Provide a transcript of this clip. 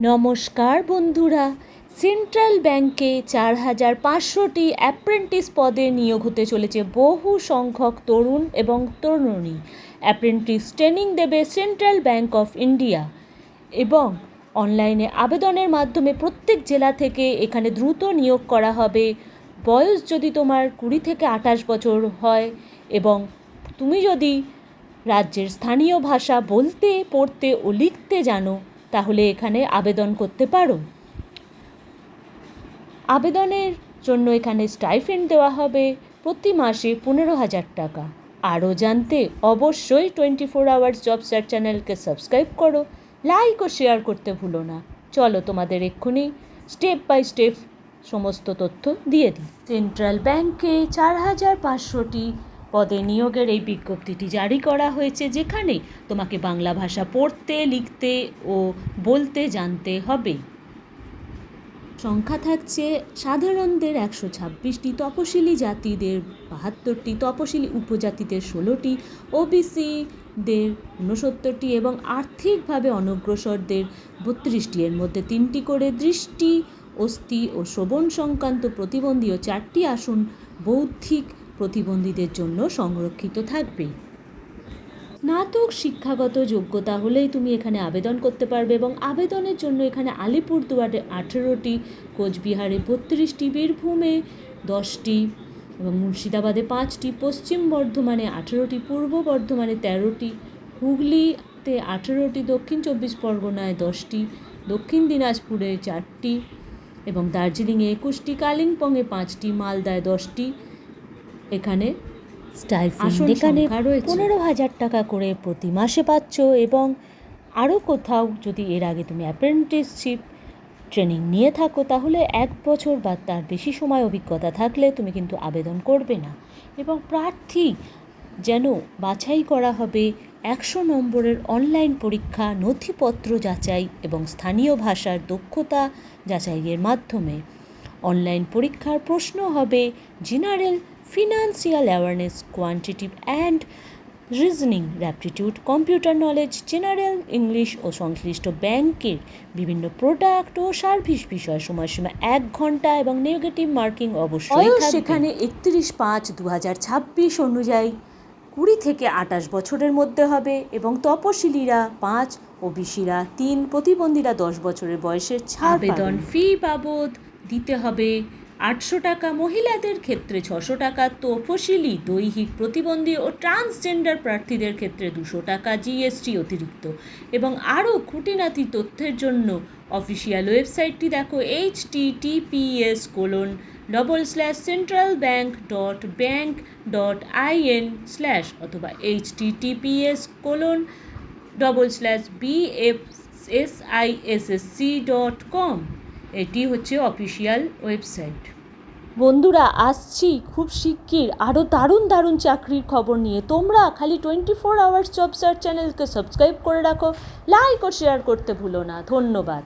নমস্কার বন্ধুরা, সেন্ট্রাল ব্যাংকে 4,500টি অ্যাপ্রেন্টিস পদে নিয়োগ হতে চলেছে বহু সংখ্যক তরুণ এবং তরুণী। অ্যাপ্রেন্টিস ট্রেনিং দেবে সেন্ট্রাল ব্যাংক অফ ইন্ডিয়া এবং অনলাইনে আবেদনের মাধ্যমে প্রত্যেক জেলা থেকে এখানে দ্রুত নিয়োগ করা হবে। বয়স যদি তোমার 20 থেকে 28 বছর হয় এবং তুমি যদি রাজ্যের স্থানীয় ভাষা বলতে, পড়তে ও লিখতে জানো তাহলে এখানে আবেদন করতে পারো। আবেদনের জন্য এখানে স্টাইপেন্ড দেওয়া হবে প্রতি মাসে 15,000 টাকা। আরও জানতে অবশ্যই 24 আওয়ার্স জব সার্চ চ্যানেলকে সাবস্ক্রাইব করো, লাইক ও শেয়ার করতে ভুলো না। চলো তোমাদের এক্ষুনি স্টেপ বাই স্টেপ সমস্ত তথ্য দিয়ে দিই। সেন্ট্রাল ব্যাংকে 4,500টি পদে নিয়োগের এই বিজ্ঞপ্তিটি জারি করা হয়েছে, যেখানে তোমাকে বাংলা ভাষা পড়তে, লিখতে ও বলতে জানতে হবে। সংখ্যা থাকছে সাধারণদের 126টি, তপশিলি জাতিদের 72টি, তপশিলি উপজাতিদের 16টি, ওবিসিদের 69টি এবং আর্থিকভাবে অনগ্রসরদের 32টি। এর মধ্যে 3টি করে দৃষ্টি, অস্থি ও শ্রবণ সংক্রান্ত প্রতিবন্ধী ও 4টি আসন বৌদ্ধিক প্রতিবন্ধীদের জন্য সংরক্ষিত থাকবে। স্নাতক শিক্ষাগত যোগ্যতা হলেই তুমি এখানে আবেদন করতে পারবে এবং আবেদনের জন্য এখানে আলিপুরদুয়ারে 18টি, কোচবিহারে 32টি, বীরভূমে 10টি এবং মুর্শিদাবাদে 5টি, পশ্চিম বর্ধমানে 18টি, পূর্ব বর্ধমানে 13টি, হুগলিতে 18টি, দক্ষিণ 24 পরগনায় 10টি, দক্ষিণ দিনাজপুরে 4টি এবং দার্জিলিংয়ে 21টি, কালিম্পংয়ে 5টি, মালদায় 10টি। এখানে স্টাইপেন্ড এখানে 15,000 টাকা করে প্রতি মাসে পাচ্ছ এবং আরও কোথাও যদি এর আগে তুমি অ্যাপ্রেন্টিসশিপ ট্রেনিং নিয়ে থাকো তাহলে 1 বছর বা তার বেশি সময় অভিজ্ঞতা থাকলে তুমি কিন্তু আবেদন করবে না। এবং প্রার্থী যেন বাছাই করা হবে 100 নম্বরের অনলাইন পরীক্ষা, নথিপত্র যাচাই এবং স্থানীয় ভাষার দক্ষতা যাচাইয়ের মাধ্যমে। অনলাইন পরীক্ষার প্রশ্ন হবে general, financial awareness, quantitative and reasoning aptitude, computer knowledge, general English ও সংশ্লিষ্ট ব্যাংকের বিভিন্ন প্রোডাক্ট ও সার্ভিস বিষয়। সময়সীমা 1 ঘন্টা এবং নেগেটিভ মার্কিং অবশ্যই থাকবে। সেখানে 31/5/2026 অনুযায়ী 20 থেকে 28 বছরের মধ্যে হবে এবং তপশিলীরা 5, ওবিসিরা 3, প্রতিবন্ধীরা 10 বছরের বয়সের ছাড়। আবেদন ফি বাবদ দিতে হবে 800 টাকা, মহিলাদের ক্ষেত্রে 600 টাকা, তপশিলি, দৈহিক প্রতিবন্ধী ও ট্রান্সজেন্ডার প্রার্থীদের ক্ষেত্রে 200 টাকা জিএসটি অতিরিক্ত। এবং আরও খুঁটিনাটি তথ্যের জন্য অফিসিয়াল ওয়েবসাইটটি দেখো https://centralbank.bank.in/ অথবা https://bfsissc.com। এটি হচ্ছে অফিসিয়াল ওয়েবসাইট। বন্ধুরা, আসছি খুব শিগগির আরও দারুণ দারুণ চাকরির খবর নিয়ে। তোমরা খালি 24 আওয়ার্স জব সার্চ চ্যানেলকে সাবস্ক্রাইব করে রাখো, লাইক ও শেয়ার করতে ভুলো না। ধন্যবাদ।